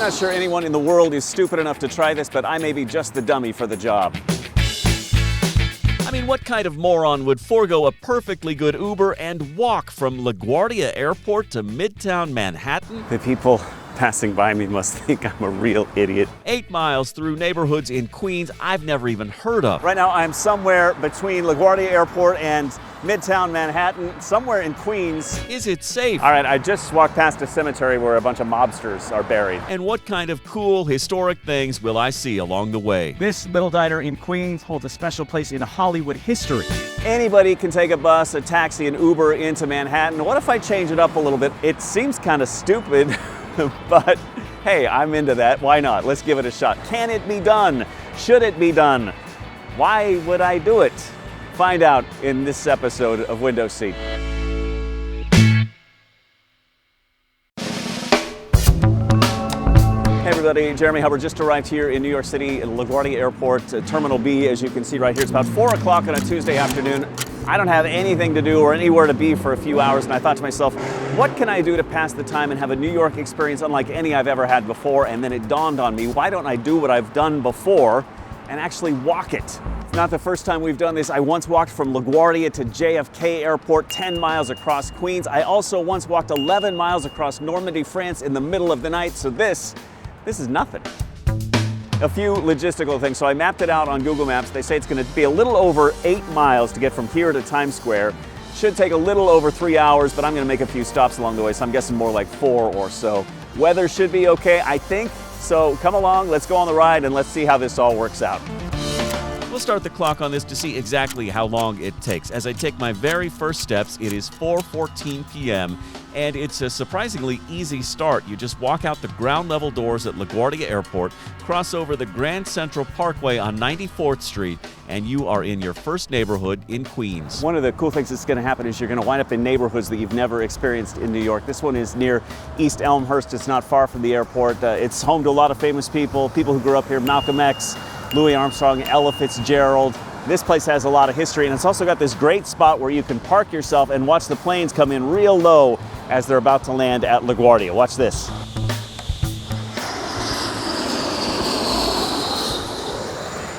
not sure anyone in the world is stupid enough to try this, but I may be just the dummy for the job. I mean, what kind of moron would forego a perfectly good Uber and walk from LaGuardia Airport to Midtown Manhattan? The people passing by me must think I'm a real idiot. 8 miles through neighborhoods in Queens I've never even heard of. Right now I'm somewhere between LaGuardia Airport and Midtown Manhattan, somewhere in Queens. Is it safe? All right, I just walked past a cemetery where a bunch of mobsters are buried. And what kind of cool, historic things will I see along the way? This little diner in Queens holds a special place in Hollywood history. Anybody can take a bus, a taxi, an Uber into Manhattan. What if I change it up a little bit? It seems kind of stupid, but hey, I'm into that. Why not? Let's give it a shot. Can it be done? Should it be done? Why would I do it? Find out in this episode of Window Seat. Hey everybody, Jeremy Hubbard just arrived here in New York City at LaGuardia Airport, Terminal B, as you can see right here. It's about 4 o'clock on a Tuesday afternoon. I don't have anything to do or anywhere to be for a few hours, and I thought to myself, what can I do to pass the time and have a New York experience unlike any I've ever had before? And then it dawned on me, why don't I do what I've done before and actually walk it? It's not the first time we've done this. I once walked from LaGuardia to JFK Airport, 10 miles across Queens. I also once walked 11 miles across Normandy, France in the middle of the night, so this is nothing. A few logistical things. So I mapped it out on Google Maps. They say it's going to be a little over 8 miles to get from here to Times Square. Should take a little over 3 hours, but I'm going to make a few stops along the way, so I'm guessing more like 4 or so. Weather should be okay, I think. So come along, let's go on the ride, and let's see how this all works out. We'll start the clock on this to see exactly how long it takes. As I take my very first steps, it is 4:14 p.m., and it's a surprisingly easy start. You just walk out the ground level doors at LaGuardia Airport, cross over the Grand Central Parkway on 94th Street, and you are in your first neighborhood in Queens. One of the cool things that's going to happen is you're going to wind up in neighborhoods that you've never experienced in New York. This one is near East Elmhurst. It's not far from the airport. It's home to a lot of famous people who grew up here, Malcolm X, Louis Armstrong, Ella Fitzgerald. This place has a lot of history, and it's also got this great spot where you can park yourself and watch the planes come in real low as they're about to land at LaGuardia. Watch this.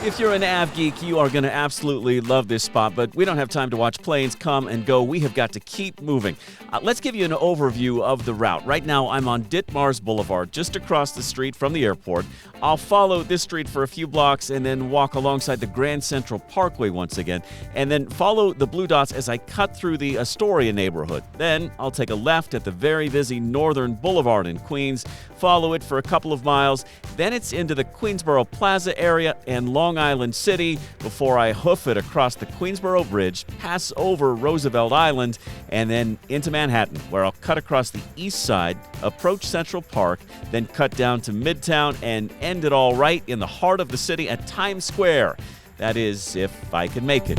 If you're an av geek, you are going to absolutely love this spot, but we don't have time to watch planes come and go. We have got to keep moving. Let's give you an overview of the route. Right now, I'm on Ditmars Boulevard, just across the street from the airport. I'll follow this street for a few blocks and then walk alongside the Grand Central Parkway once again, and then follow the blue dots as I cut through the Astoria neighborhood. Then I'll take a left at the very busy Northern Boulevard in Queens, follow it for a couple of miles, then it's into the Queensboro Plaza area and Long Island City before I hoof it across the Queensboro Bridge, pass over Roosevelt Island, and then into Manhattan, where I'll cut across the east side, approach Central Park, then cut down to Midtown and end it all right in the heart of the city at Times Square. That is, if I can make it.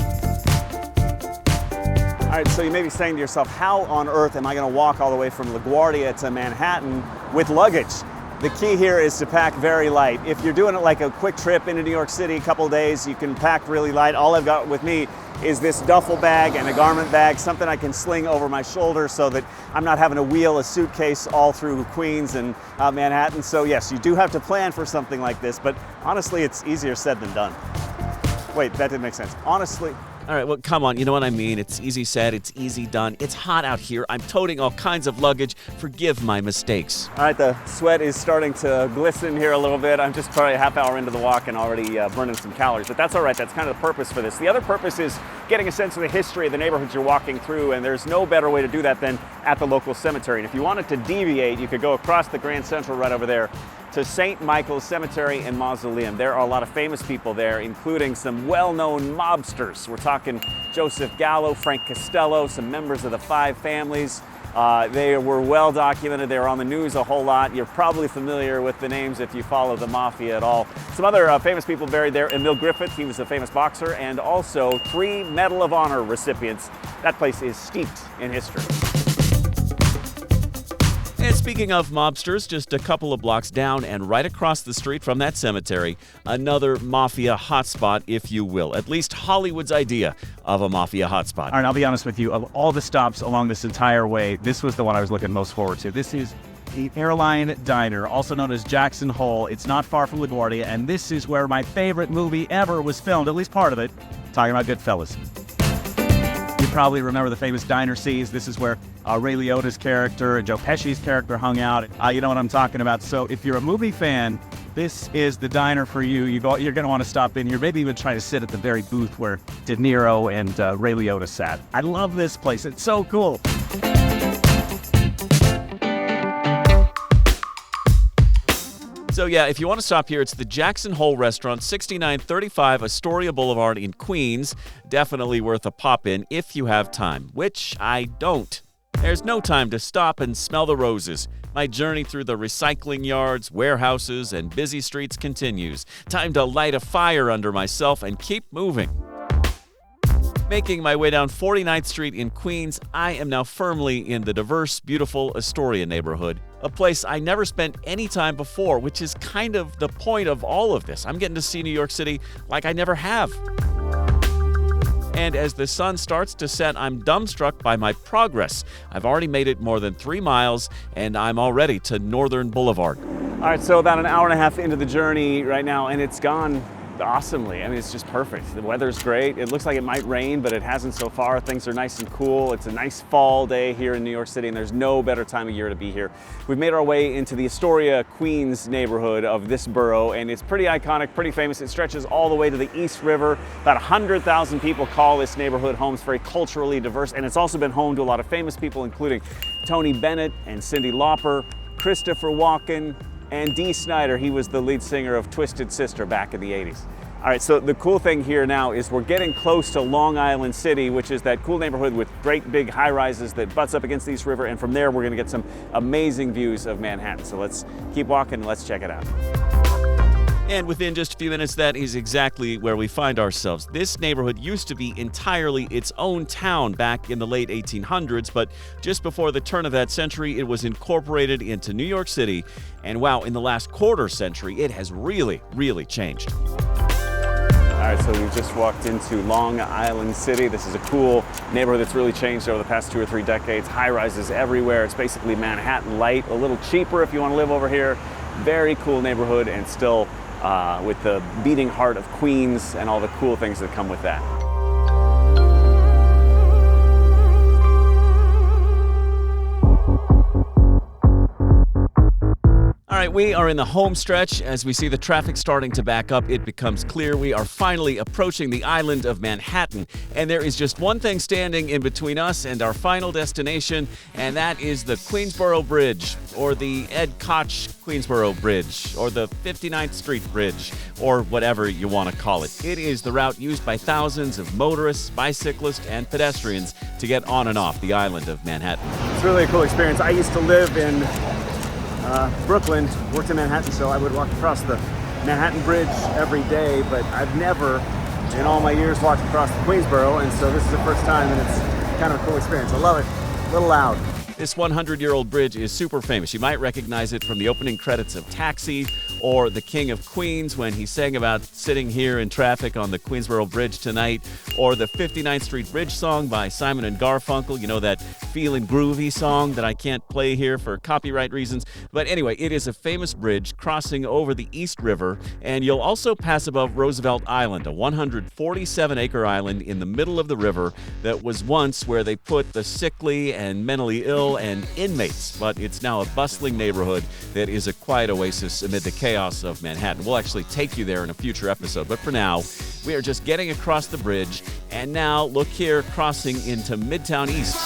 All right, so you may be saying to yourself, how on earth am I going to walk all the way from LaGuardia to Manhattan with luggage? The key here is to pack very light. If you're doing it like a quick trip into New York City, a couple days, you can pack really light. All I've got with me is this duffel bag and a garment bag, something I can sling over my shoulder so that I'm not having to wheel a suitcase all through Queens and Manhattan. So yes, you do have to plan for something like this, but honestly, it's easier said than done. Wait, that didn't make sense. Honestly. All right, well, come on, you know what I mean. It's easy said, it's easy done. It's hot out here. I'm toting all kinds of luggage. Forgive my mistakes. All right, the sweat is starting to glisten here a little bit. I'm just probably a half hour into the walk and already burning some calories, but that's all right. That's kind of the purpose for this. The other purpose is getting a sense of the history of the neighborhoods you're walking through, and there's no better way to do that than at the local cemetery. And if you wanted to deviate, you could go across the Grand Central right over there to St. Michael's Cemetery and Mausoleum. There are a lot of famous people there, including some well-known mobsters. We're talking Joseph Gallo, Frank Costello, some members of the Five Families. They were well documented. They were on the news a whole lot. You're probably familiar with the names if you follow the mafia at all. Some other famous people buried there. Emil Griffith, he was a famous boxer, and also 3 Medal of Honor recipients. That place is steeped in history. And speaking of mobsters, just a couple of blocks down and right across the street from that cemetery, another mafia hotspot, if you will. At least Hollywood's idea of a mafia hotspot. All right, I'll be honest with you. Of all the stops along this entire way, this was the one I was looking most forward to. This is the Airline Diner, also known as Jackson Hole. It's not far from LaGuardia, and this is where my favorite movie ever was filmed, at least part of it. Talking about Goodfellas. You probably remember the famous diner scenes. This is where Ray Liotta's character and Joe Pesci's character hung out. You know what I'm talking about. So if you're a movie fan, this is the diner for you. You're going to want to stop in here, maybe even try to sit at the very booth where De Niro and Ray Liotta sat. I love this place. It's so cool. So yeah, if you want to stop here, it's the Jackson Hole Restaurant, 6935 Astoria Boulevard in Queens. Definitely worth a pop in if you have time, which I don't. There's no time to stop and smell the roses. My journey through the recycling yards, warehouses, and busy streets continues. Time to light a fire under myself and keep moving. Making my way down 49th Street in Queens, I am now firmly in the diverse, beautiful Astoria neighborhood, a place I never spent any time before, which is kind of the point of all of this. I'm getting to see New York City like I never have. And as the sun starts to set, I'm dumbstruck by my progress. I've already made it more than 3 miles, and I'm already to Northern Boulevard. All right, so about an hour and a half into the journey right now, and it's gone awesomely. I mean, it's just perfect. The weather's great. It looks like it might rain, but it hasn't so far. Things are nice and cool. It's a nice fall day here in New York City, and there's no better time of year to be here. We've made our way into the Astoria, Queens neighborhood of this borough, and it's pretty iconic, pretty famous. It stretches all the way to the East River. About 100,000 people call this neighborhood home. It's very culturally diverse, and it's also been home to a lot of famous people, including Tony Bennett and Cyndi Lauper, Christopher Walken, and Dee Snider. He was the lead singer of Twisted Sister back in the 80s. All right, so the cool thing here now is we're getting close to Long Island City, which is that cool neighborhood with great big high-rises that butts up against the East River, and from there we're gonna get some amazing views of Manhattan. So let's keep walking and let's check it out. And within just a few minutes, that is exactly where we find ourselves. This neighborhood used to be entirely its own town back in the late 1800s, but just before the turn of that century, it was incorporated into New York City. And wow, in the last quarter century, it has really, really changed. All right, so we've just walked into Long Island City. This is a cool neighborhood that's really changed over the past 2 or 3 decades. High-rises everywhere. It's basically Manhattan light, a little cheaper if you want to live over here. Very cool neighborhood, and still with the beating heart of Queens and all the cool things that come with that. All right, we are in the home stretch. As we see the traffic starting to back up, it becomes clear we are finally approaching the island of Manhattan. And there is just one thing standing in between us and our final destination, and that is the Queensboro Bridge, or the Ed Koch Queensboro Bridge, or the 59th Street Bridge, or whatever you want to call it. It is the route used by thousands of motorists, bicyclists, and pedestrians to get on and off the island of Manhattan. It's really a cool experience. I used to live in Brooklyn, worked in Manhattan, so I would walk across the Manhattan Bridge every day, but I've never in all my years walked across the Queensboro, and so this is the first time, and it's kind of a cool experience. I love it. A little loud. This 100-year-old bridge is super famous. You might recognize it from the opening credits of Taxi or The King of Queens when he sang about sitting here in traffic on the Queensboro Bridge tonight, or the 59th Street Bridge song by Simon and Garfunkel. You know, that Feelin' Groovy song that I can't play here for copyright reasons. But anyway, it is a famous bridge crossing over the East River, and you'll also pass above Roosevelt Island, a 147-acre island in the middle of the river that was once where they put the sickly and mentally ill and inmates, but it's now a bustling neighborhood that is a quiet oasis amid the chaos of Manhattan. We'll actually take you there in a future episode, but for now, we are just getting across the bridge, and now look here, crossing into Midtown East.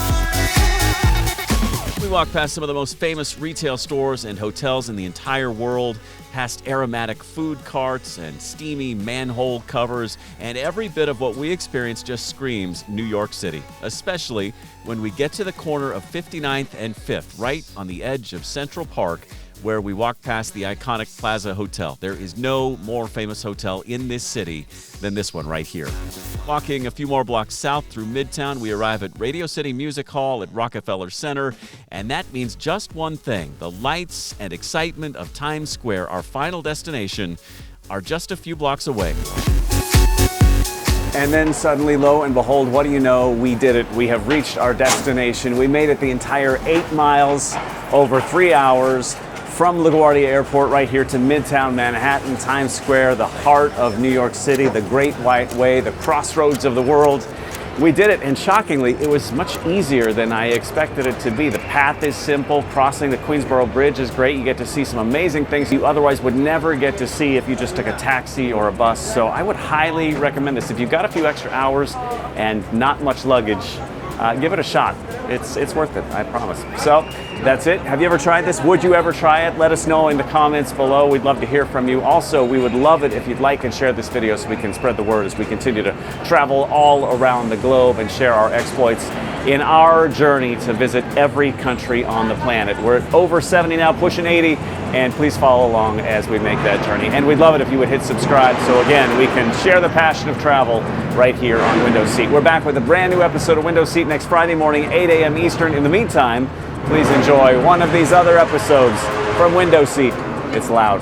We walk past some of the most famous retail stores and hotels in the entire world, past aromatic food carts and steamy manhole covers, and every bit of what we experience just screams New York City, especially when we get to the corner of 59th and 5th, right on the edge of Central Park, where we walk past the iconic Plaza Hotel. There is no more famous hotel in this city than this one right here. Walking a few more blocks south through Midtown, we arrive at Radio City Music Hall at Rockefeller Center, and that means just one thing. The lights and excitement of Times Square, our final destination, are just a few blocks away. And then suddenly, lo and behold, what do you know? We did it. We have reached our destination. We made it the entire 8 miles over 3 hours from LaGuardia Airport right here to Midtown Manhattan, Times Square, the heart of New York City, the Great White Way, the crossroads of the world. We did it, and shockingly, it was much easier than I expected it to be. The path is simple. Crossing the Queensboro Bridge is great. You get to see some amazing things you otherwise would never get to see if you just took a taxi or a bus. So I would highly recommend this. If you've got a few extra hours and not much luggage, give it a shot. It's worth it, I promise. So that's it. Have you ever tried this? Would you ever try it? Let us know in the comments below. We'd love to hear from you. Also, we would love it if you'd like and share this video so we can spread the word as we continue to travel all around the globe and share our exploits in our journey to visit every country on the planet. We're at over 70 now, pushing 80, and please follow along as we make that journey. And we'd love it if you would hit subscribe so again, we can share the passion of travel right here on Window Seat. We're back with a brand new episode of Window Seat next Friday morning, 8 a.m. Eastern. In the meantime, please enjoy one of these other episodes from Window Seat. It's loud.